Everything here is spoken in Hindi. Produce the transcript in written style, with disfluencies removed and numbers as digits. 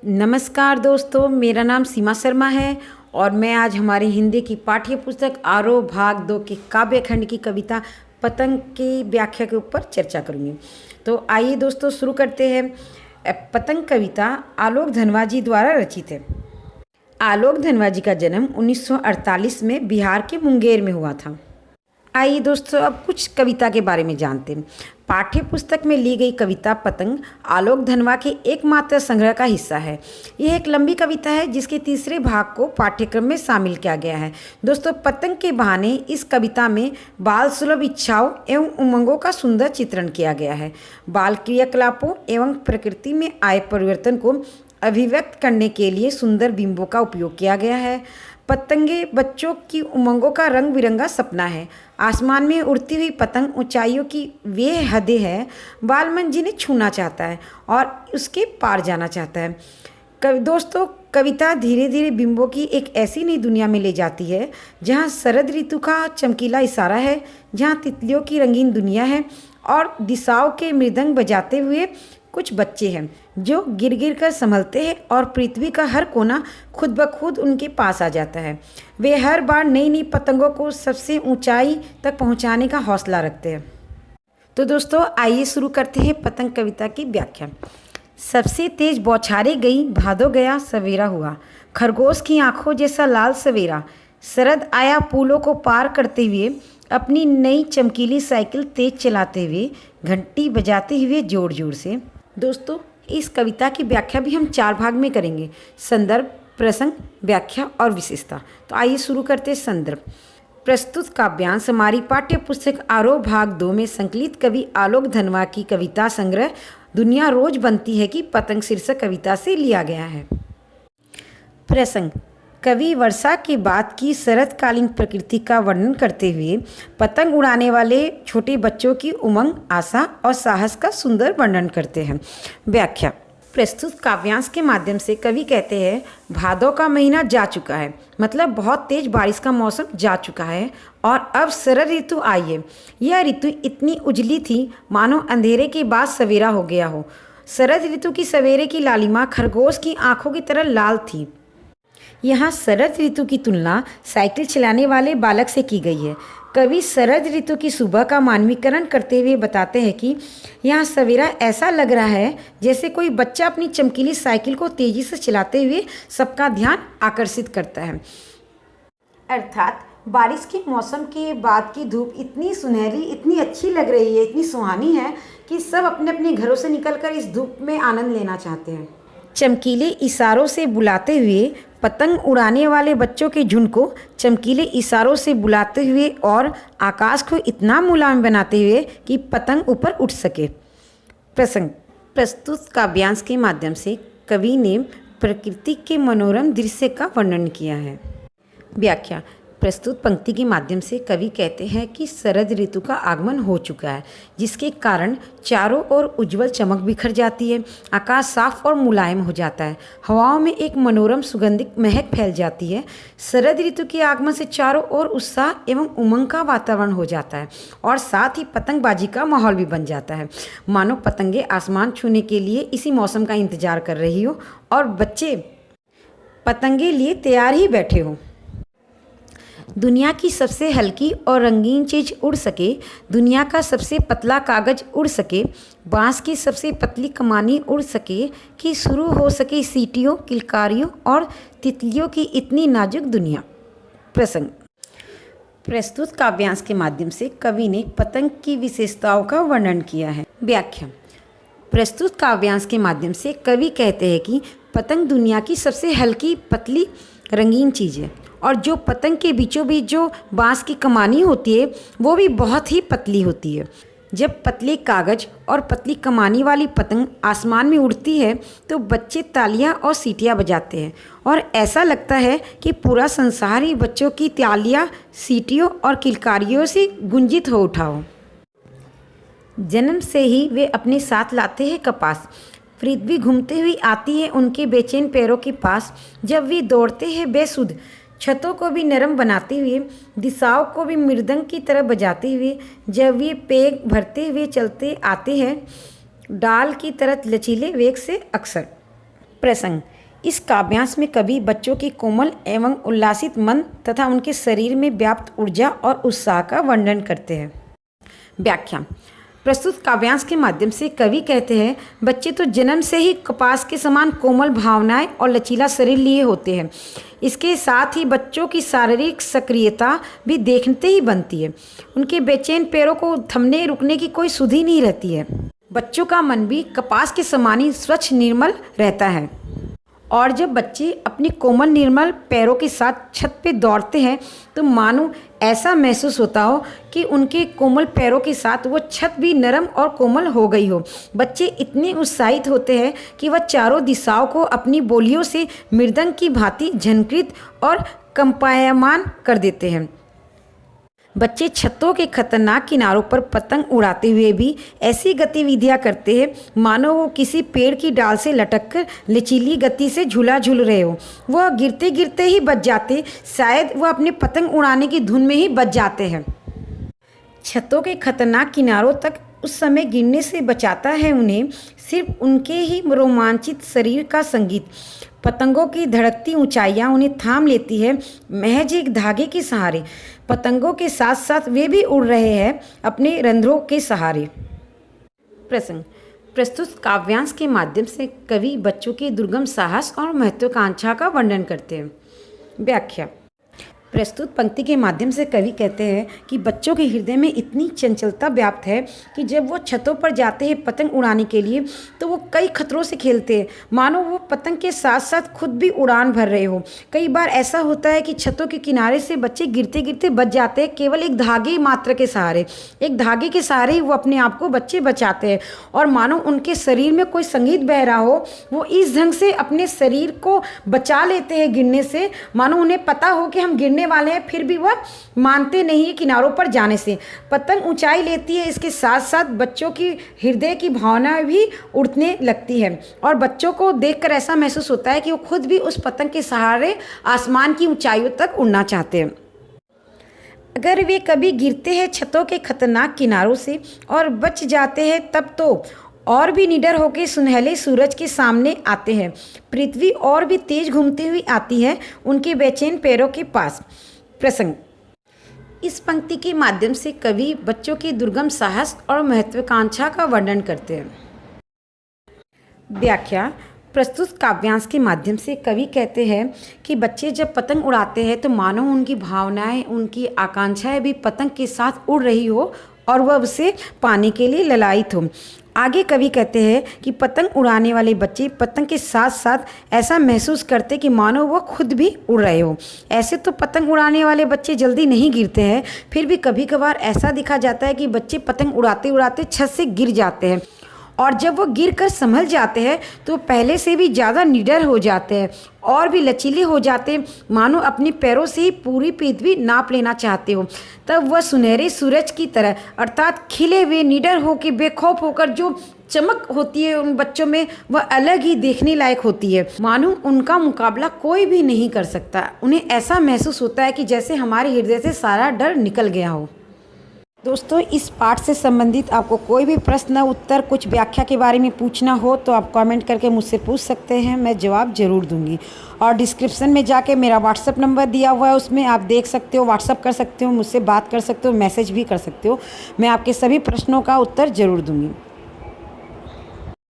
नमस्कार दोस्तों, मेरा नाम सीमा शर्मा है और मैं आज हमारी हिंदी की पाठ्य पुस्तक आरोह भाग 2 के काव्य खंड की कविता पतंग की व्याख्या के ऊपर चर्चा करूंगी। तो आइए दोस्तों शुरू करते हैं। पतंग कविता आलोक धनवा जी द्वारा रचित है। आलोक धनवा जी का जन्म 1948 में बिहार के मुंगेर में हुआ था। आइए दोस्तों अब कुछ कविता के बारे में जानते हैं। पाठ्य पुस्तक में ली गई कविता पतंग आलोक धनवा के एकमात्र संग्रह का हिस्सा है। यह एक लंबी कविता है जिसके तीसरे भाग को पाठ्यक्रम में शामिल किया गया है। दोस्तों, पतंग के बहाने इस कविता में बाल सुलभ इच्छाओं एवं उमंगों का सुंदर चित्रण किया गया है। बाल क्रियाकलापों एवं प्रकृति में आए परिवर्तन को अभिव्यक्त करने के लिए सुंदर बिंबों का उपयोग किया गया है। पतंगे बच्चों की उमंगों का रंग बिरंगा सपना है। आसमान में उड़ती हुई पतंग ऊंचाइयों की वे हदें हैं बालमन जिन्हें छूना चाहता है और उसके पार जाना चाहता है। दोस्तों, कविता धीरे धीरे बिंबों की एक ऐसी नई दुनिया में ले जाती है जहां शरद ऋतु का चमकीला इशारा है, जहां तितलियों की रंगीन दुनिया है और दिशाओं के मृदंग बजाते हुए कुछ बच्चे हैं जो गिर गिर कर संभलते हैं और पृथ्वी का हर कोना खुद ब खुद उनके पास आ जाता है। वे हर बार नई नई पतंगों को सबसे ऊंचाई तक पहुंचाने का हौसला रखते हैं। तो दोस्तों आइए शुरू करते हैं पतंग कविता की व्याख्या। सबसे तेज बौछारे गई, भादो गया सवेरा हुआ, खरगोश की आंखों जैसा लाल सवेरा, शरद आया फूलों को पार करते हुए, अपनी नई चमकीली साइकिल तेज चलाते हुए, घंटी बजाते हुए जोर जोर से। दोस्तों, इस कविता की व्याख्या भी हम 4 भाग में करेंगे: संदर्भ, प्रसंग, व्याख्या और विशेषता। तो आइए शुरू करते हैं संदर्भ। प्रस्तुत काव्यांश हमारी पाठ्य पुस्तक आरोह भाग 2 में संकलित कवि आलोक धनवा की कविता संग्रह दुनिया रोज बनती है कि पतंग शीर्षक कविता से लिया गया है। प्रसंग: कवि वर्षा के बाद की शरतकालीन प्रकृति का वर्णन करते हुए पतंग उड़ाने वाले छोटे बच्चों की उमंग, आशा और साहस का सुंदर वर्णन करते हैं। व्याख्या: प्रस्तुत काव्यांश के माध्यम से कवि कहते हैं भादों का महीना जा चुका है, मतलब बहुत तेज बारिश का मौसम जा चुका है और अब शरद ऋतु आई है। यह ऋतु इतनी उजली थी मानो अंधेरे के बाद सवेरा हो गया हो। शरद ऋतु की सवेरे की लालिमा खरगोश की आंखों की तरह लाल थी। यहाँ शरद ऋतु की तुलना साइकिल चलाने वाले बालक से की गई है। कवि शरद ऋतु की सुबह का मानवीकरण करते हुए बताते हैं कि यहाँ सवेरा ऐसा लग रहा है जैसे कोई बच्चा अपनी चमकीली साइकिल को तेजी से चलाते हुए सबका ध्यान आकर्षित करता है। अर्थात बारिश के मौसम के बाद की धूप इतनी सुनहरी, इतनी अच्छी लग रही है, इतनी सुहानी है कि सब अपने अपने घरों से निकलकर इस धूप में आनंद लेना चाहते हैं। चमकीले इशारों से बुलाते हुए पतंग उड़ाने वाले बच्चों के झुंड को चमकीले इशारों से बुलाते हुए और आकाश को इतना मुलायम बनाते हुए कि पतंग ऊपर उठ सके। प्रसंग: प्रस्तुत काव्यांश के माध्यम से कवि ने प्रकृति के मनोरम दृश्य का वर्णन किया है। व्याख्या: प्रस्तुत पंक्ति के माध्यम से कवि कहते हैं कि शरद ऋतु का आगमन हो चुका है, जिसके कारण चारों ओर उज्जवल चमक बिखर जाती है, आकाश साफ और मुलायम हो जाता है, हवाओं में एक मनोरम सुगंधित महक फैल जाती है। शरद ऋतु के आगमन से चारों ओर उत्साह एवं उमंग का वातावरण हो जाता है और साथ ही पतंगबाजी का माहौल भी बन जाता है, मानो पतंगे आसमान छूने के लिए इसी मौसम का इंतजार कर रही हो और बच्चे पतंगे लिए तैयार ही बैठे हों। दुनिया की सबसे हल्की और रंगीन चीज़ उड़ सके, दुनिया का सबसे पतला कागज़ उड़ सके, बांस की सबसे पतली कमानी उड़ सके कि शुरू हो सके सीटियों, किलकारियों और तितलियों की इतनी नाजुक दुनिया। प्रसंग: प्रस्तुत काव्यांश के माध्यम से कवि ने पतंग की विशेषताओं का वर्णन किया है। व्याख्या: प्रस्तुत काव्यांश के माध्यम से कवि कहते हैं कि पतंग दुनिया की सबसे हल्की, पतली, रंगीन चीज़ है और जो पतंग के बीचों बीच जो बांस की कमानी होती है वो भी बहुत ही पतली होती है। जब पतले कागज़ और पतली कमानी वाली पतंग आसमान में उड़ती है तो बच्चे तालियां और सीटियां बजाते हैं और ऐसा लगता है कि पूरा संसार ही बच्चों की तालियां, सीटियों और किलकारियों से गुंजित हो उठा हो। जन्म से ही वे अपने साथ लाते हैं कपास, पृथ्वी घूमती हुई आती है उनके बेचैन पैरों के पास। जब वे दौड़ते हैं बेसुध, छतों को भी नरम बनाते हुए, दिशाओं को भी मृदंग की तरह बजाते हुए, जब वे पेग भरते हुए चलते आते हैं डाल की तरह लचीले वेग से अक्सर। प्रसंग। इस काव्यांश में कवि बच्चों की कोमल एवं उल्लासित मन तथा उनके शरीर में व्याप्त ऊर्जा और उत्साह का वर्णन करते हैं। व्याख्या। प्रस्तुत काव्यांश के माध्यम से कवि कहते हैं, बच्चे तो जन्म से ही कपास के समान कोमल भावनाएं और लचीला शरीर लिए होते हैं। इसके साथ ही बच्चों की शारीरिक सक्रियता भी देखते ही बनती है। उनके बेचैन पैरों को थमने रुकने की कोई सुधि नहीं रहती है। बच्चों का मन भी कपास के समान ही स्वच्छ निर्मल रहता है। और जब बच्चे अपनी कोमल निर्मल पैरों के साथ छत पे दौड़ते हैं तो मानो ऐसा महसूस होता हो कि उनके कोमल पैरों के साथ वो छत भी नरम और कोमल हो गई हो। बच्चे इतने उत्साहित होते हैं कि वह चारों दिशाओं को अपनी बोलियों से मृदंग की भांति झनकृत और कंपायमान कर देते हैं। बच्चे छतों के खतरनाक किनारों पर पतंग उड़ाते हुए भी ऐसी गतिविधियां करते हैं मानो वो किसी पेड़ की डाल से लटककर लचीली गति से झूला झूल रहे हो। वह गिरते गिरते ही बच जाते, शायद वह अपने पतंग उड़ाने की धुन में ही बच जाते हैं। छतों के खतरनाक किनारों तक उस समय गिरने से बचाता है उन्हें सिर्फ उनके ही रोमांचित शरीर का संगीत। पतंगों की धड़कती ऊंचाइयां उन्हें थाम लेती है महज एक धागे के सहारे। पतंगों के साथ साथ वे भी उड़ रहे हैं अपने रंध्रों के सहारे। प्रसंग। प्रस्तुत काव्यांश के माध्यम से कवि बच्चों के दुर्गम साहस और महत्वाकांक्षा का वर्णन करते हैं। व्याख्या। प्रस्तुत पंक्ति के माध्यम से कवि कहते हैं कि बच्चों के हृदय में इतनी चंचलता व्याप्त है कि जब वो छतों पर जाते हैं पतंग उड़ाने के लिए तो वो कई खतरों से खेलते हैं, मानो वो पतंग के साथ साथ खुद भी उड़ान भर रहे हो। कई बार ऐसा होता है कि छतों के किनारे से बच्चे गिरते गिरते बच जाते हैं केवल एक धागे मात्र के सहारे। एक धागे के सहारे ही वो अपने आप को बच्चे बचाते हैं और मानो उनके शरीर में कोई संगीत बह रहा हो, वो इस ढंग से अपने शरीर को बचा लेते हैं गिरने से, मानो उन्हें पता हो कि हम गिरने वाले हैं, फिर भी वह मानते नहीं है किनारों पर जाने से। पतंग ऊंचाई लेती है, इसके साथ साथ बच्चों की हृदय की भावना भी उड़ने लगती है और बच्चों को देखकर ऐसा महसूस होता है कि वो खुद भी उस पतंग के सहारे आसमान की ऊंचाइयों तक उड़ना चाहते हैं। अगर वे कभी गिरते हैं छतों के खतरनाक किनारों से और बच जाते हैं तब तो और भी निडर होकर सुनहले सूरज के सामने आते हैं। पृथ्वी और भी तेज घूमती हुई आती है उनके बेचैन पैरों के पास। प्रसंग। इस पंक्ति के माध्यम से कवि बच्चों के दुर्गम साहस और महत्वाकांक्षा का वर्णन करते हैं। व्याख्या। प्रस्तुत काव्यांश के माध्यम से कवि कहते हैं कि बच्चे जब पतंग उड़ाते हैं तो मानो उनकी भावनाएं, उनकी आकांक्षाएं भी पतंग के साथ उड़ रही हो और वह उसे पाने के लिए ललायित हो। आगे कवि कहते हैं कि पतंग उड़ाने वाले बच्चे पतंग के साथ साथ ऐसा महसूस करते कि मानो वह खुद भी उड़ रहे हो। ऐसे तो पतंग उड़ाने वाले बच्चे जल्दी नहीं गिरते हैं, फिर भी कभी कभार ऐसा दिखा जाता है कि बच्चे पतंग उड़ाते उड़ाते छत से गिर जाते हैं और जब वो गिर कर संभल जाते हैं तो पहले से भी ज़्यादा निडर हो जाते हैं और भी लचीले हो जाते हैं, मानो अपने पैरों से ही पूरी पृथ्वी नाप लेना चाहते हो। तब वह सुनहरे सूरज की तरह अर्थात खिले हुए निडर होकर बेखौफ होकर जो चमक होती है उन बच्चों में, वह अलग ही देखने लायक होती है। मानो उनका मुकाबला कोई भी नहीं कर सकता। उन्हें ऐसा महसूस होता है कि जैसे हमारे हृदय से सारा डर निकल गया हो। दोस्तों, इस पाठ से संबंधित आपको कोई भी प्रश्न, उत्तर, कुछ व्याख्या के बारे में पूछना हो तो आप कमेंट करके मुझसे पूछ सकते हैं, मैं जवाब ज़रूर दूंगी। और डिस्क्रिप्शन में जाके मेरा व्हाट्सअप नंबर दिया हुआ है, उसमें आप देख सकते हो, व्हाट्सअप कर सकते हो, मुझसे बात कर सकते हो, मैसेज भी कर सकते हो। मैं आपके सभी प्रश्नों का उत्तर ज़रूर दूंगी।